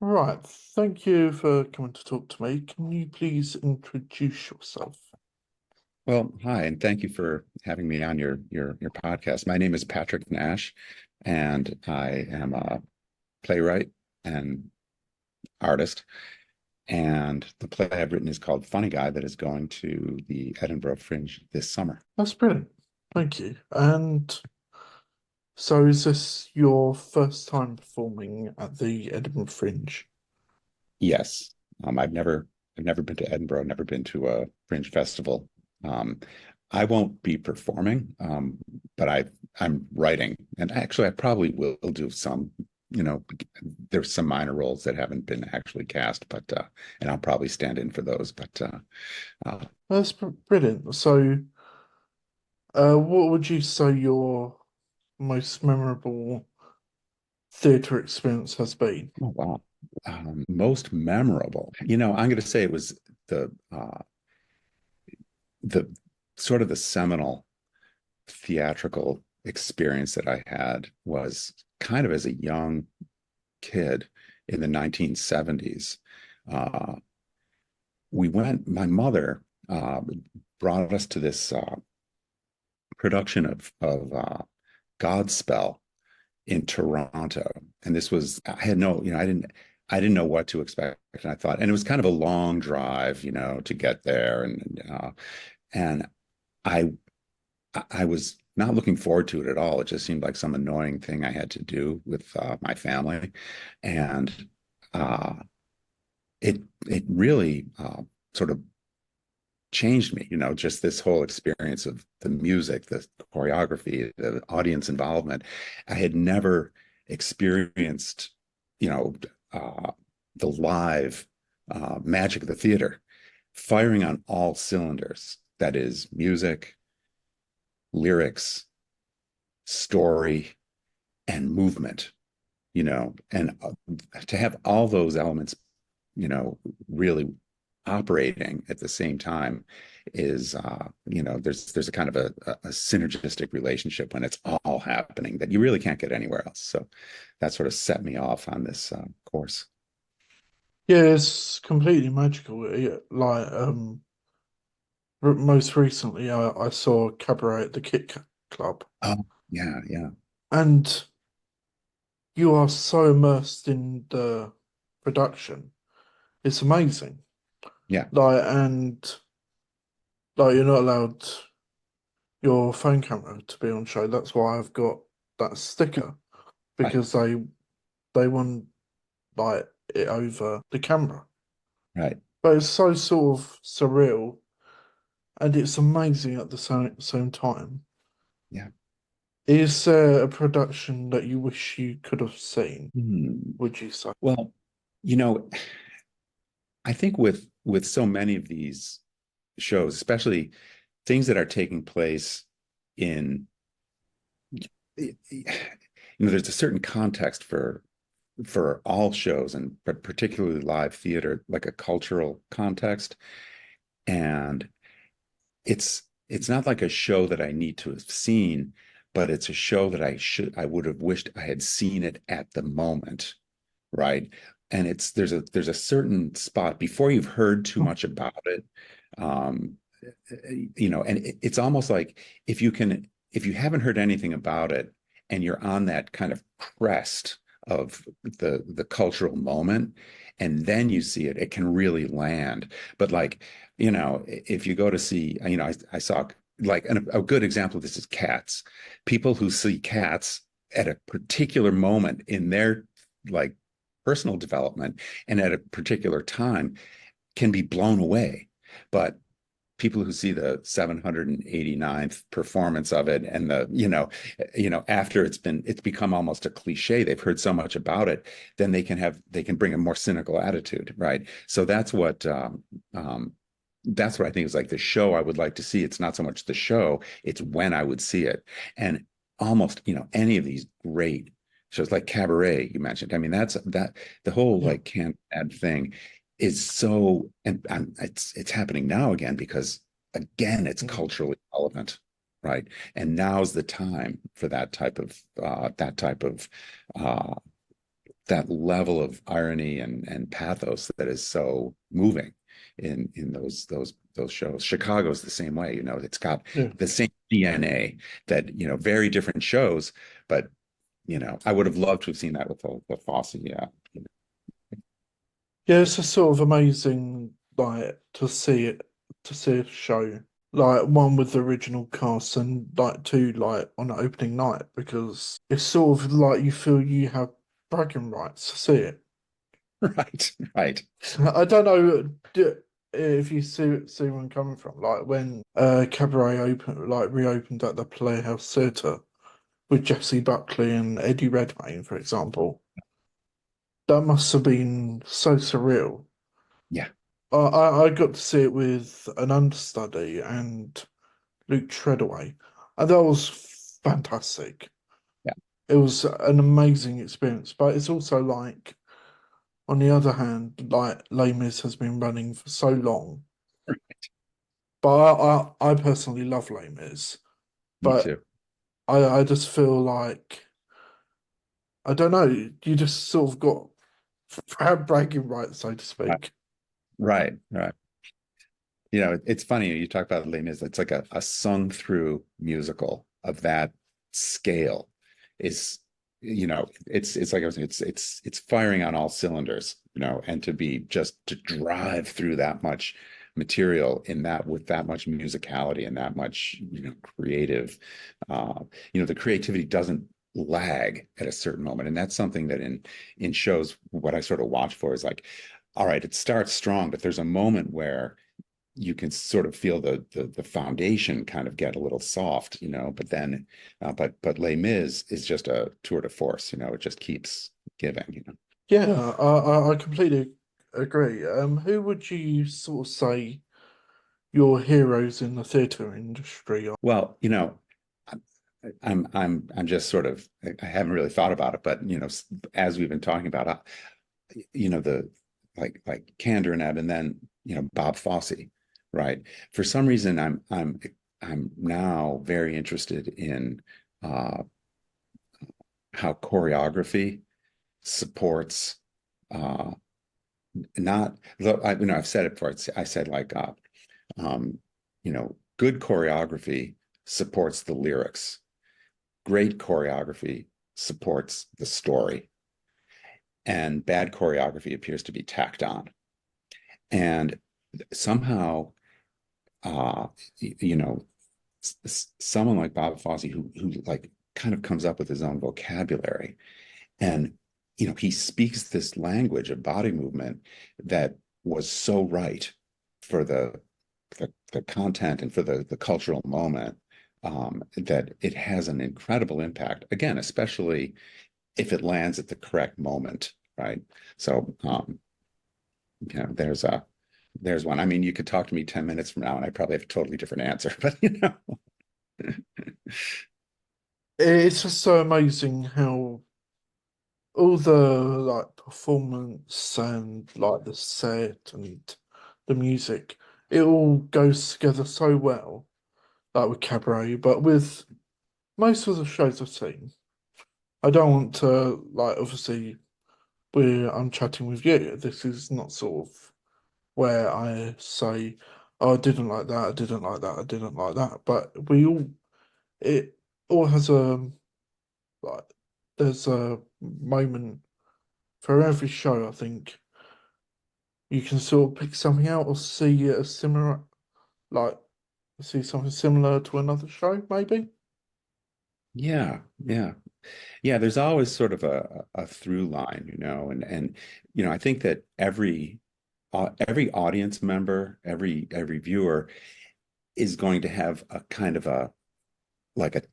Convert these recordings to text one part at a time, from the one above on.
Right, thank you for coming to talk to me. Can you please introduce yourself? Well, hi, and thank you for having me on your podcast. My name is Patrick Nash, and I am a playwright and artist. And the play I've written is called Funny Guy that is going to the Edinburgh Fringe this summer. That's brilliant. Thank you. And so is this your first time performing at the Edinburgh Fringe? Yes, I've never been to Edinburgh, never been to a Fringe festival. Um, I won't be performing, but I'm writing, and actually I probably will do some. You know, there's some minor roles that haven't been actually cast, but and I'll probably stand in for those. But uh, That's brilliant. So, what would you say your most memorable theatre experience has been? oh wow, most memorable. I'm going to say it was the uh, the sort of the seminal theatrical experience that I had was kind of as a young kid in the 1970s. Uh, my mother brought us to this production of Godspell in Toronto. And this was, I had no, I didn't know what to expect. And I thought, and it was kind of a long drive, to get there. And I, I was not looking forward to it at all. It just seemed like some annoying thing I had to do with my family. And uh, it really sort of changed me, just this whole experience of the music, the choreography, the audience involvement. I had never experienced, you know, uh, the live magic of the theater firing on all cylinders. That is music, lyrics, story, and movement, and to have all those elements, really operating at the same time is there's a kind of a synergistic relationship when it's all happening that you really can't get anywhere else. So that sort of set me off on this course. Yeah, it's completely magical. Like, most recently, I saw Cabaret at the Kit Kat Club, Oh yeah, yeah, and you are so immersed in the production. It's amazing. yeah, Like, you're not allowed your phone camera to be on show. That's why I've got that sticker right, because they want like it over the camera. right, But it's so sort of surreal and it's amazing at the same time. yeah. Is there a production that you wish you could have seen, Hmm. would you say? Well, you know, I think with so many of these shows, especially things that are taking place in there's a certain context for all shows, and but particularly live theater, like a cultural context. And it's not like a show that I need to have seen, but it's a show that I would have wished I had seen it at the moment, right? And there's a certain spot before you've heard too much about it. Um, and it's almost like if you haven't heard anything about it and you're on that kind of crest of the cultural moment, and then you see it, it can really land. But like, if you go to see, I saw like a good example of this is Cats. People who see Cats at a particular moment in their like personal development and at a particular time can be blown away. But people who see the 789th performance of it and after it's become almost a cliche, they've heard so much about it, then they can bring a more cynical attitude, right? So that's what I think is like the show I would like to see. It's not so much the show, it's when I would see it. And almost, any of these great shows like Cabaret you mentioned, I mean, that the whole Yeah. like can't add thing is so, and it's happening now again because again it's Mm. culturally relevant, right? And now's the time for that type of uh that level of irony and pathos that is so moving in those shows. Chicago's the same way, you know, it's got Yeah. the same DNA that, you know, very different shows, but you know, I would have loved to have seen that with the Fosse, yeah. Yeah, it's just sort of amazing, like to see a show like one with the original cast and like two like on the opening night because it's sort of like you feel you have bragging rights to see it. Right, right. I don't know if you see where I'm coming from. Like when Cabaret opened, like reopened at the Playhouse Theatre with Jessie Buckley and Eddie Redmayne, for example. That must have been so surreal. Yeah, I got to see it with an understudy and Luke Treadaway, and that was fantastic. yeah. It was an amazing experience, but it's also like, on the other hand, like Les Mis has been running for so long. But I personally love Les Mis, Me but too. I just feel like I don't know. You just sort of got bragging rights, so to Right, speak. right, right. You know, it's funny you talk about Les Mis. It's like a sung through musical of that scale is, you know, it's like I was saying, it's firing on all cylinders, you know, and to be just to drive through that much material in that with that much musicality and that much, you know, creative, uh, you know, the creativity doesn't lag at a certain moment, and that's something that in shows what I sort of watch for is like, all right, it starts strong, but there's a moment where you can sort of feel the foundation kind of get a little soft, you know, but then but Les Mis is just a tour de force, you know, it just keeps giving, you know. Yeah, I completely agree. Who would you sort of say your heroes in the theatre industry are? Well, you know, I'm just sort of I haven't really thought about it, but you know, as we've been talking about, you know, the like Candor and Ebb, and then you know Bob Fosse, right? For some reason, I'm now very interested in uh, how choreography supports uh not you know I've said it before I said like um you know good choreography supports the lyrics, great choreography supports the story, and bad choreography appears to be tacked on. And somehow you know someone like Bob Fosse who like kind of comes up with his own vocabulary. And, you know, he speaks this language of body movement that was so right for the content and for the cultural moment, that it has an incredible impact. Again, especially if it lands at the correct moment, right? So, you know, there's one. I mean, you could talk to me 10 minutes from now and I probably have a totally different answer, but you know. It's just so amazing how all the like performance and like the set and the music, it all goes together so well, like with Cabaret, but with most of the shows I've seen, I don't want to like obviously I'm chatting with you. This is not sort of where I say, oh, I didn't like that, I didn't like that, I didn't like that. But it all has a like, there's a moment for every show. I think you can sort of pick something out or see a similar, like, see something similar to another show, maybe. Yeah, yeah. Yeah, there's always sort of a through line, you know, and you know, I think that every audience member, every viewer is going to have a kind of a like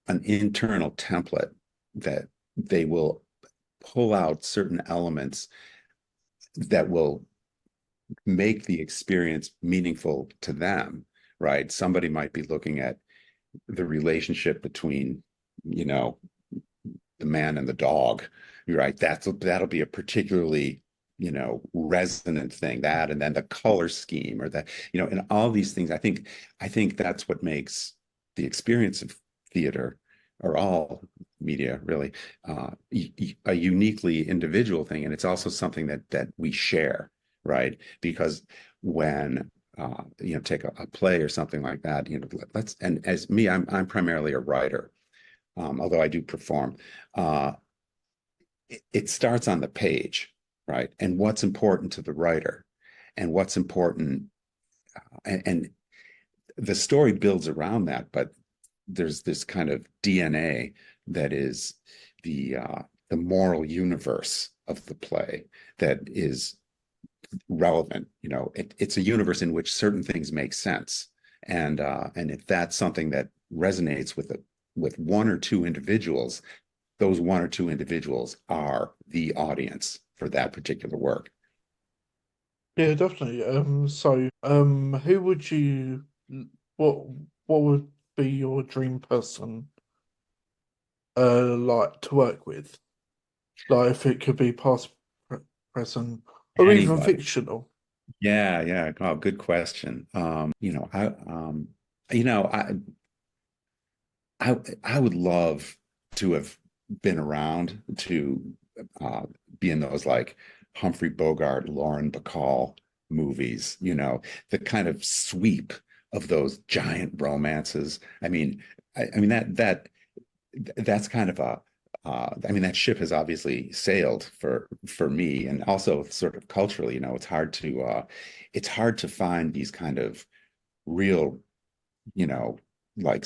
an internal template that they will pull out certain elements that will make the experience meaningful to them, right? Somebody might be looking at the relationship between, you know, the man and the dog, right? That'll be a particularly, you know, resonant thing. That, and then the color scheme, or that, you know, and all these things. I think that's what makes the experience of theater, or all media, really, a uniquely individual thing, and it's also something that we share, right? Because when take a play or something like that, let's and as me, I'm primarily a writer, although I do perform. It starts on the page, right? And what's important to the writer, and what's important, and the story builds around that, but there's this kind of DNA that is the moral universe of the play that is relevant. It's a universe in which certain things make sense, and if that's something that resonates with one or two individuals, those one or two individuals are the audience for that particular work. Yeah, definitely. Who would you, what, what would be your dream person, like to work with? Like, if it could be past, present, or even Anybody. fictional. Yeah, yeah. Oh, good question. you know, I, I would love to have been around to uh, be in those like Humphrey Bogart, Lauren Bacall movies, the kind of sweep of those giant romances. I mean that's kind of I mean that ship has obviously sailed for me, and also sort of culturally, it's hard to find these kind of real, you know, like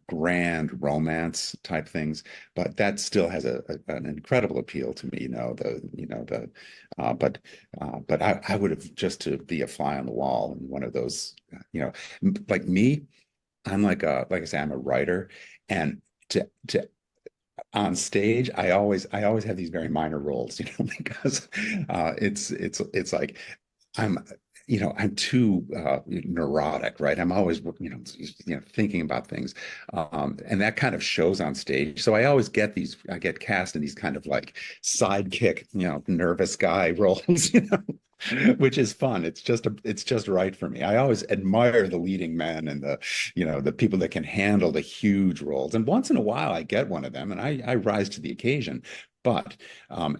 grand romance type things, but that still has an incredible appeal to me. But I would have just to be a fly on the wall in one of those, like me. I'm like I say, I'm a writer, and to on stage, I always have these very minor roles, because it's like I'm I'm too neurotic, right? I'm always thinking about things, and that kind of shows on stage. So I get cast in these kind of like sidekick, nervous guy roles, which is fun. It's just right for me. I always admire the leading men and the people that can handle the huge roles. And once in a while, I get one of them, and I rise to the occasion. But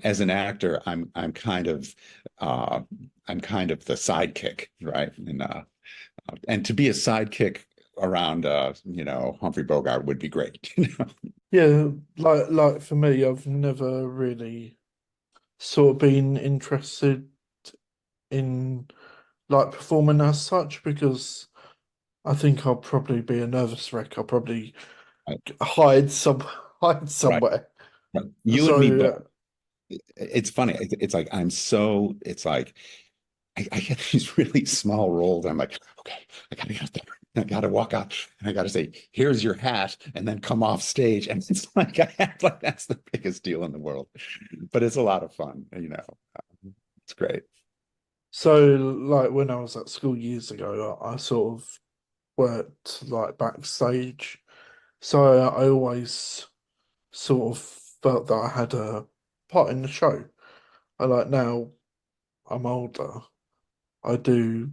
as an actor, uh, I'm kind of the sidekick, right? And to be a sidekick around, Humphrey Bogart would be great. Yeah, like for me, I've never really sort of been interested in like performing as such because I think I'll probably be a nervous wreck. I'll probably Right, hide some hide right, somewhere. right. You and me So both. It's funny. It's like it's like I get these really small roles. I'm like, okay, I gotta get there. I gotta walk out and I gotta say, here's your hat, and then come off stage. And it's like I act like that's the biggest deal in the world. But it's a lot of fun. It's great. like when I was at school years ago, I sort of worked like backstage. So I always sort of felt that I had a part in the show. I like now I'm older. I do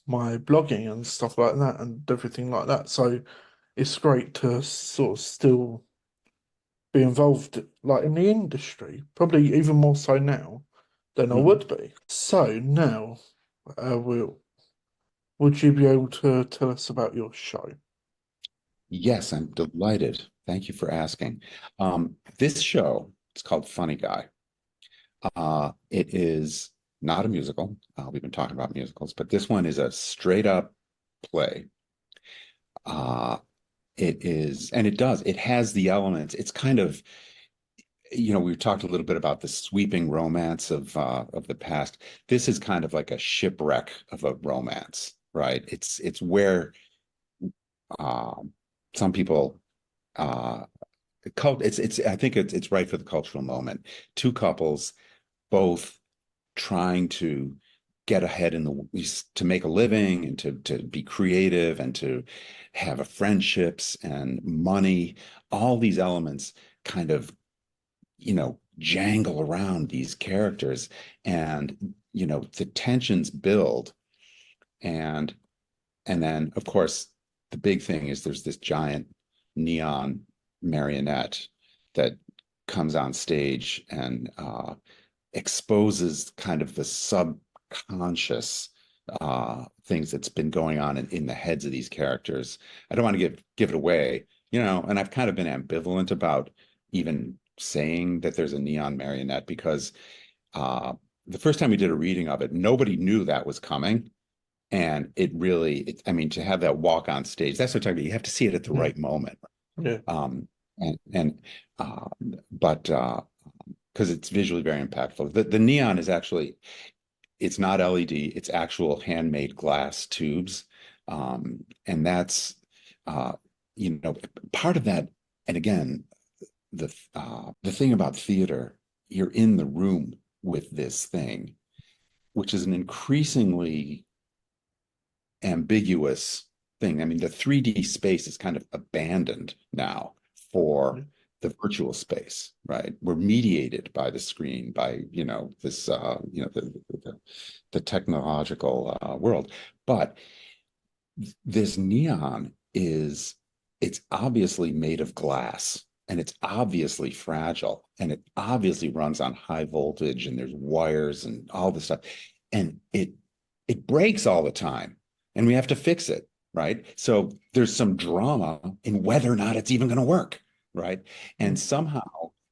my blogging and stuff like that and everything like that. So it's great to sort of still be involved like in the industry, probably even more so now than I Mhm. would be. So now, would you be able to tell us about your show? Yes, I'm delighted. Thank you for asking. This show, it's called Funny Guy. It is not a musical. We've been talking about musicals, but this one is a straight up play. Uh, it has the elements. It's kind of, we've talked a little bit about the sweeping romance of the past. This is kind of like a shipwreck of a romance, right? It's where um, some people it's I think it's right for the cultural moment. Two couples both trying to get ahead to make a living and to be creative and to have a friendships and money. All these elements kind of jangle around these characters, and the tensions build, and then of course the big thing is there's this giant neon marionette that comes on stage and exposes kind of the subconscious things that's been going on in the heads of these characters. I don't want to give it away, and I've kind of been ambivalent about even saying that there's a neon marionette because uh, the first time we did a reading of it, nobody knew that was coming. And I mean, to have that walk on stage, that's what I'm talking about. You have to see it at the Mm. right moment. Yeah. Um, and uh, but because it's visually very impactful. The neon is actually, it's not LED, it's actual handmade glass tubes. And that's uh, part of that. And again, the thing about theater, you're in the room with this thing, which is an increasingly ambiguous thing. I mean, the 3D space is kind of abandoned now for Mm. the virtual space, right? We're mediated by the screen, by, this, the technological world. But this neon it's obviously made of glass and it's obviously fragile and it obviously runs on high voltage and there's wires and all this stuff. And it breaks all the time and we have to fix it, right? So there's some drama in whether or not it's even going to work, right? And Mm. somehow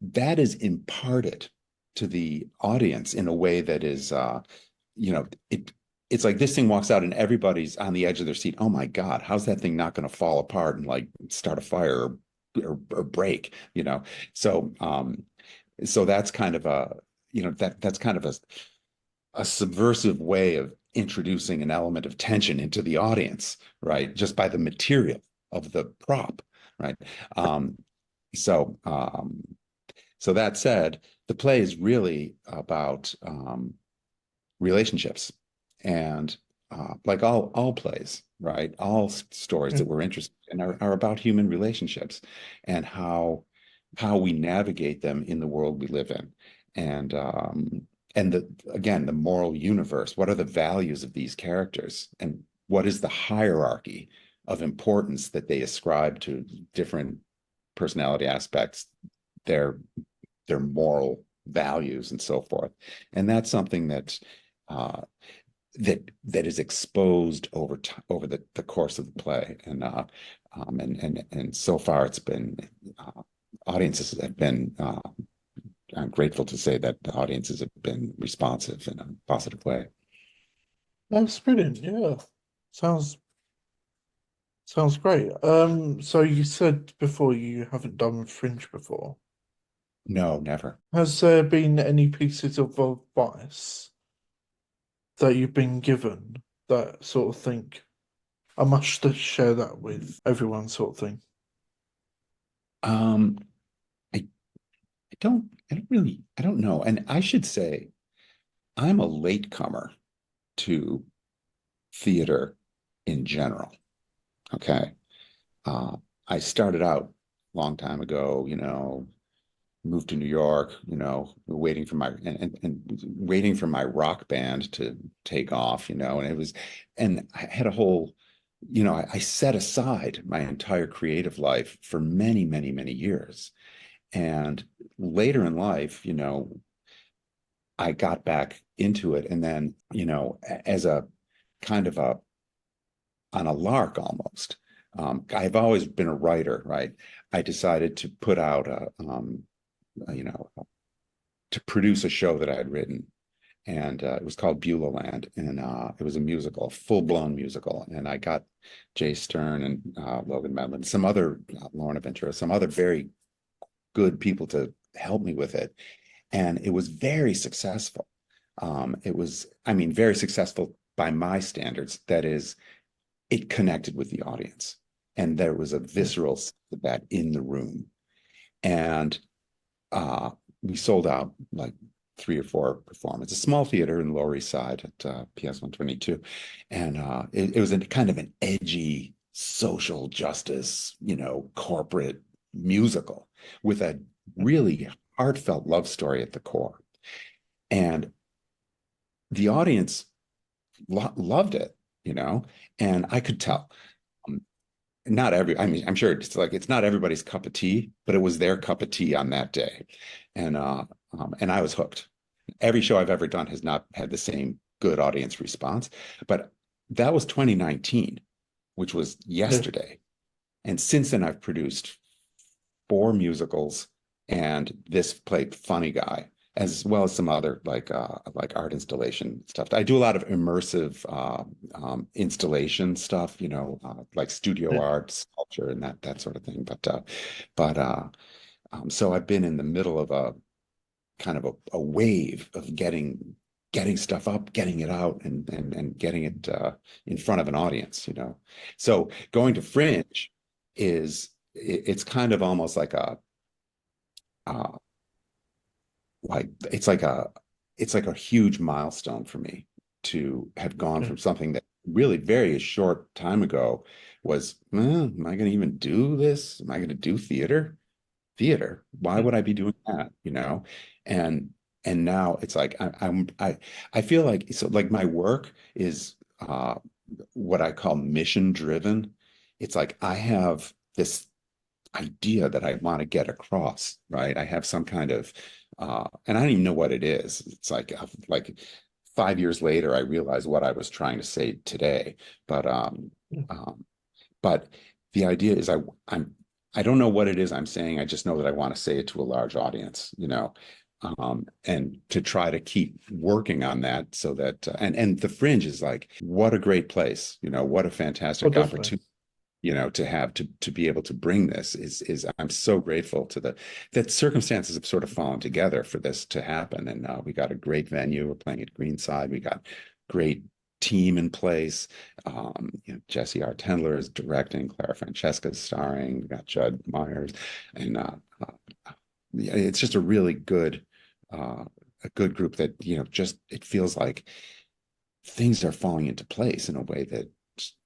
that is imparted to the audience in a way that is it's like this thing walks out and everybody's on the edge of their seat. Oh my God, how's that thing not going to fall apart and like start a fire or break, So so that's kind of that's kind of a subversive way of introducing an element of tension into the audience, right? Just by the material of the prop, right? Um, so so that said, the play is really about relationships and like all plays, right? All stories that Mm. we're interested in are about human relationships and how we navigate them in the world we live in. And again, the moral universe. What are the values of these characters? And what is the hierarchy of importance that they ascribe to different personality aspects, their their moral values and so forth. And that's something uh, that is exposed over the course of the play. And so far it's been audiences have been I'm grateful to say that the audiences have been responsive in a positive way. That's brilliant. Yeah. Sounds sounds great. So you said before you haven't done Fringe before. No, never. Has there been any pieces of advice that you've been given that sort of think I must share that with everyone sort of thing? Um, I, I don't know. And I should say I'm a latecomer to theater in general. Okay. Uh, I started out a long time ago, moved to New York, waiting for and waiting for my rock band to take off, and I had a whole, I set aside my entire creative life for many, many, many years. And later in life, I got back into it. And then, as a kind of on a lark almost. I've always been a writer, right? I decided to put out a, to produce a show that I had written, and it was called Beulah Land, and it was a musical, a full-blown musical. And I got Jay Stern and Logan Medlin, some other Lauren Aventura, some other very good people to help me with it, and it was very successful. It was, I mean, very successful by my standards. That is, it connected with the audience. And there was a Mm. visceral sense of that in the room. And uh, we sold out like 3 or 4 performances, a small theater in the Lower East Side at PS 122. And it was a kind of an edgy social justice, corporate musical with a really heartfelt love story at the core. And the audience loved it, and I could tell. not every, I mean, I'm sure it's like it's not everybody's cup of tea, but it was their cup of tea on that day. And I was hooked. Every show I've ever done has not had the same good audience response, but that was 2019, which was Yeah, yesterday. And since then, I've produced four musicals and this played Funny Guy, as well as some other like art installation stuff. I do a lot of immersive installation stuff, like studio yeah, art, sculpture, and that sort of thing. But so I've been in the middle of a kind of a wave of getting stuff up, getting it out, and getting it in front of an audience. So going to Fringe it's kind of almost uh, like it's like a huge milestone for me to have gone yeah, from something that really very short time ago was, am I going to even do this? Am I going to do theater? Theater. Why yeah. would I be doing that? And and now it's like I feel like so like my work is what I call mission driven. It's like I have this idea that I want to get across, right? I have some kind of and I don't even know what it is. It's like 5 years later, I realized what I was trying to say today. But Yeah. um, but the idea is I don't know what it is I'm saying. I just know that I want to say it to a large audience. And to try to keep working on that so that and the Fringe is like what a great place, what a Oh, fantastic definitely. opportunity, to have to be able to bring this is I'm so grateful to the that circumstances have sort of fallen together for this to happen. And we got a great venue. We're playing at Greenside. We got great team in place. Jesse R. Tendler is directing, Clara Francesca is starring, we got Judd Myers, and yeah, it's just uh, a good group that, just it feels like things are falling into place in a way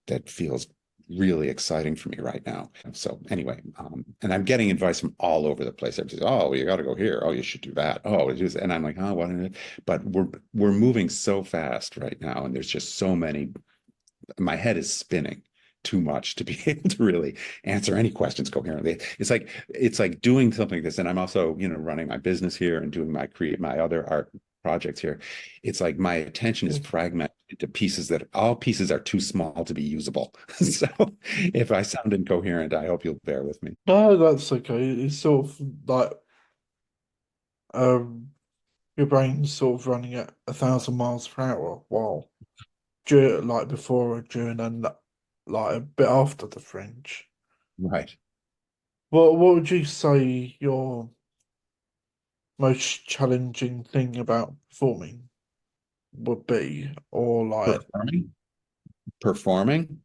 that feels really exciting for me right now. So anyway, and I'm getting advice from all over the place. Everybody says, "Oh, you got to go here. Oh, you should do that. Oh, do this." And I'm like, "Oh, what?" But we're moving so fast right now, and there's just so many. My head is spinning too much to be able to really answer any questions coherently. It's like doing something like this, and I'm also running my business here and doing my other art projects here. It's like my attention is Yeah. fragmented into pieces that all pieces are too small to be usable. So if I sound incoherent, I hope you'll bear with me. No, that's okay. It's sort of like um your brain's sort of running at 1,000 miles per hour while like before, during, and like a bit after the Fringe. Right. What would you say your most challenging thing about performing would be, Performing,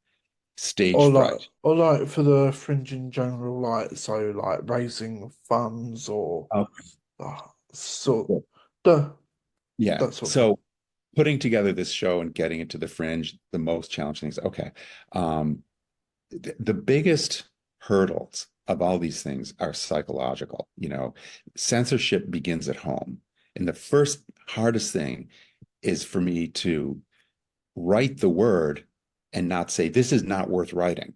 stage fright. or like for the Fringe in general, like so like raising funds or Oh, uh, sort cool. the Yeah. that sort of thing. So putting together this show and getting it to the Fringe, the most challenging things. Okay. Um, the biggest hurdles of all these things are psychological. Censorship begins at home. And the first hardest thing is for me to write the word and not say, this is not worth writing.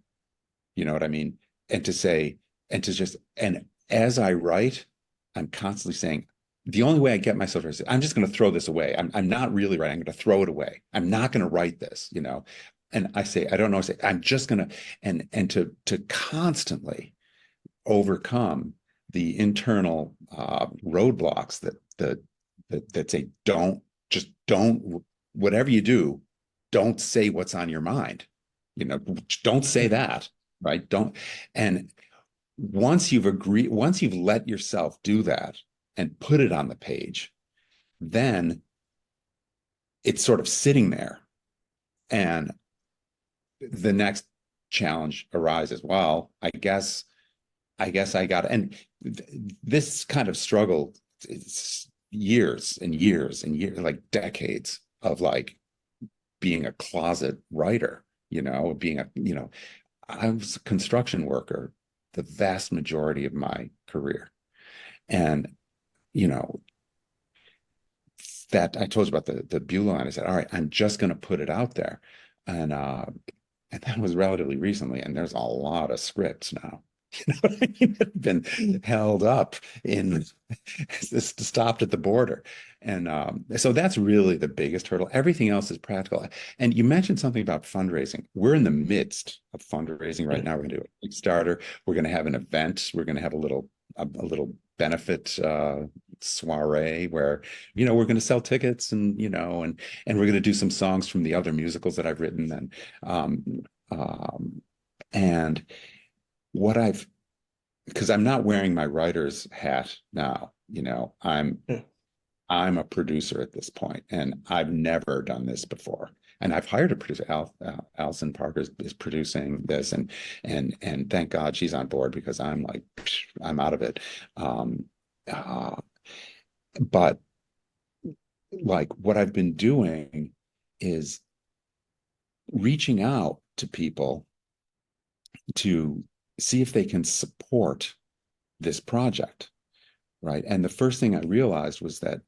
You know what I mean? And to say, and to just, and as I write, I'm constantly saying, the only way I get myself to say, I'm just going to throw this away. I'm not really writing. I'm going to throw it away. I'm not going to write this. And I say, I don't know. I say, I'm just going to, and to constantly overcome the internal roadblocks that say, don't, whatever you do, don't say what's on your mind. Don't say Yeah, that, right? Don't. And once you've let yourself do that and put it on the page, then it's sort of sitting there. And the next challenge arises. Well, I guess I got, and this kind of struggle, it's years and years and years, like decades of like being a closet writer, being I was a construction worker the vast majority of my career. And, you know, that I told you about the Beulah line. I said, all right, I'm just going to put it out there. And And that was relatively recently, and there's a lot of scripts now. You know what I mean? That have been held up in just stopped at the border. And so that's really the biggest hurdle. Everything else is practical. And you mentioned something about fundraising. We're in the midst of fundraising right Yeah. now. We're going to do a Kickstarter. We're going to have an event. We're going to have a little benefit soiree where, we're going to sell tickets and we're going to do some songs from the other musicals that I've written. Um, um, and what I've because I'm not wearing my writer's hat now, Yeah. I'm a producer at this point, and I've never done this before. And I've hired a producer. Allison Parker is producing this, and thank God she's on board because I'm like, I'm out of it. Um, uh, but like what I've been doing is reaching out to people to see if they can support this project, right? And the first thing I realized was that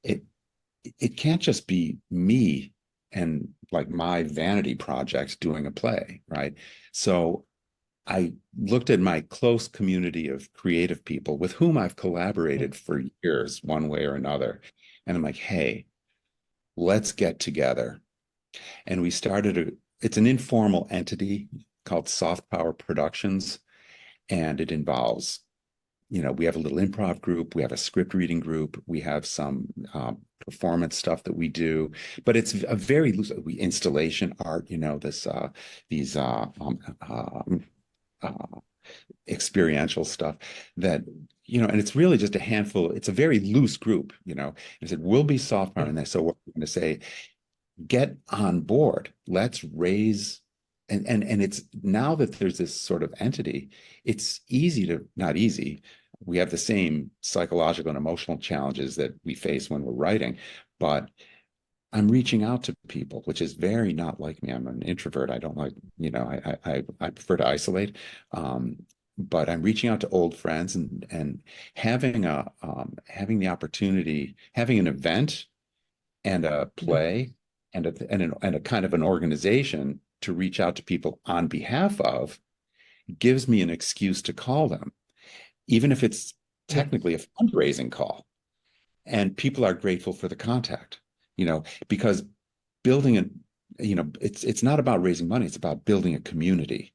it can't just be me and like my vanity project doing a play, right? So I looked at my close community of creative people with whom I've Yeah. collaborated for years, one way or another. And I'm like, hey, let's get together. And we started it's an informal entity called Soft Power Productions. And it involves, we have a little improv group, we have a script reading group, we have some performance stuff that we do, but it's a very loose installation art, this these uh, experiential stuff that and it's really just a handful. It's a very loose group. I said we'll be soft power Yeah. in this, so what we're going to say, get on board. Let's raise and it's now that there's this sort of entity, it's easy to not easy. We have the same psychological and emotional challenges that we face when we're writing, but I'm reaching out to people, which is very not like me. I'm an introvert. I don't like, I prefer to isolate. But I'm reaching out to old friends and having the opportunity, having an event and a Yeah. play and a kind of an organization to reach out to people on behalf of gives me an excuse to call them, even if it's Yeah. technically a fundraising call. And people are grateful for the contact, because building it's not about raising money, it's about building a community.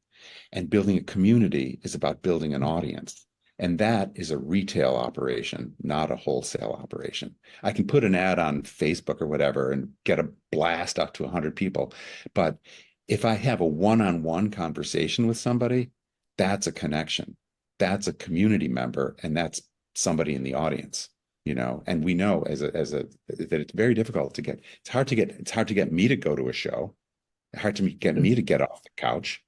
And building a community is about building an audience. And that is a retail operation, not a wholesale operation. I can put an ad on Facebook or whatever and get a blast out to 100 people. But if I have a one-on-one conversation with somebody, that's a connection. That's a community member, and that's somebody in the audience. And we know that it's very difficult to get. It's hard to get me to go to a show. Hard to get Yeah. me to get off the couch.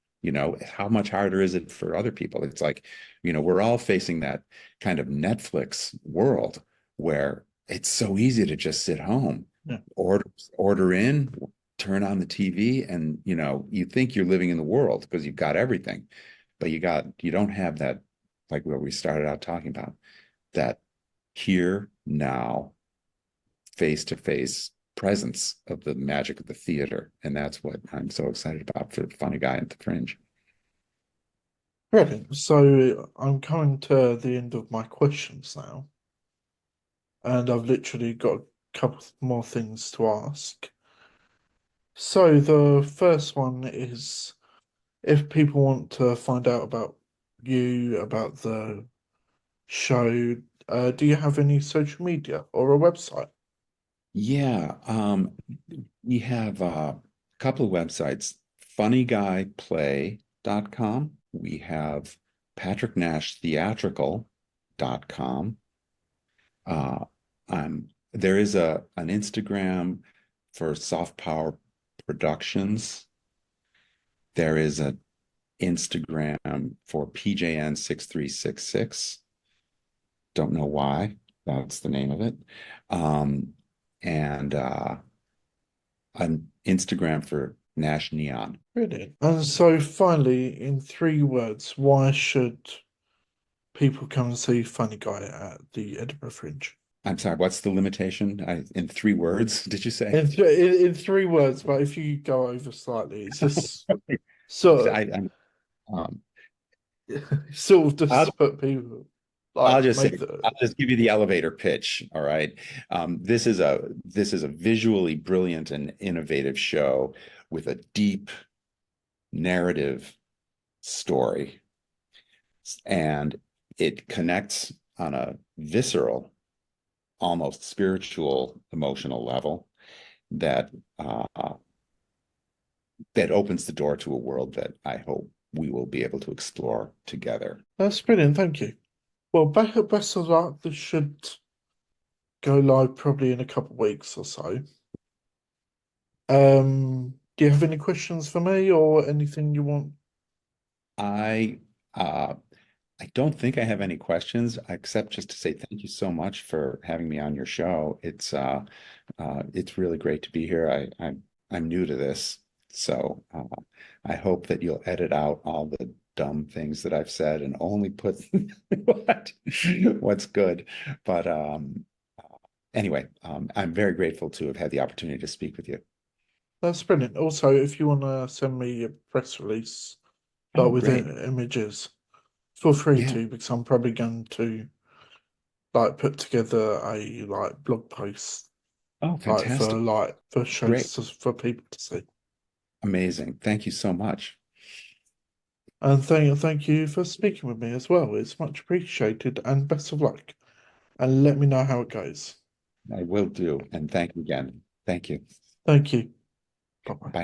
How much harder is it for other people? It's like, we're all facing that kind of Netflix world where it's so easy to just sit home, Yeah. order in, turn on the TV, and you think you're living in the world because you've got everything, but you don't have that, like what we started out talking about, that here now face-to-face presence of the magic of the theater. And that's what I'm so excited about for the Funny Guy at the Fringe. Brilliant. So I'm coming to the end of my questions now, and I've literally got a couple more things to ask. So the first one is if people want to find out about you, about the show, do you have any social media or a website? Yeah, we have a couple of websites, funnyguyplay.com. We have patricknashtheatrical.com. Uh, there is an Instagram for Soft Power Productions. There is an Instagram for PJN6366. Don't know why. That's the name of it. Um, and an Instagram for Nash Neon. Brilliant. And so finally, in 3 words, why should people come and see Funny Guy at the Edinburgh Fringe? I'm sorry, what's the limitation? In 3 words, did you say? In 3 words, but if you go over slightly, it's just sort I um, sort of I'll, just put people I'll like just say, make the I'll just give you the elevator pitch. All right. This is a visually brilliant and innovative show with a deep narrative story, and it connects on a visceral, almost spiritual, emotional level that uh, that opens the door to a world that I hope we will be able to explore together. that's brilliant. Thank you. Well, best of luck. This should go live probably in a couple of weeks or so. Do you have any questions for me or anything you want? I uh, I don't think I have any questions except just to say thank you so much for having me on your show. It's really great to be here. I'm new to this, so I hope that you'll edit out all the dumb things that I've said and only put what what's good. But anyway, I'm very grateful to have had the opportunity to speak with you. That's brilliant. Also, if you want to send me a press release, Oh, like with great. images, feel free Yeah. to, because I'm probably going to like put together a like blog post Oh, for fantastic. Great. shows for people to see. Amazing. Thank you so much. And thank you for speaking with me as well. It's much appreciated and best of luck. And let me know how it goes. I will do. And thank you again. Thank you. Thank you. Bye bye. Bye.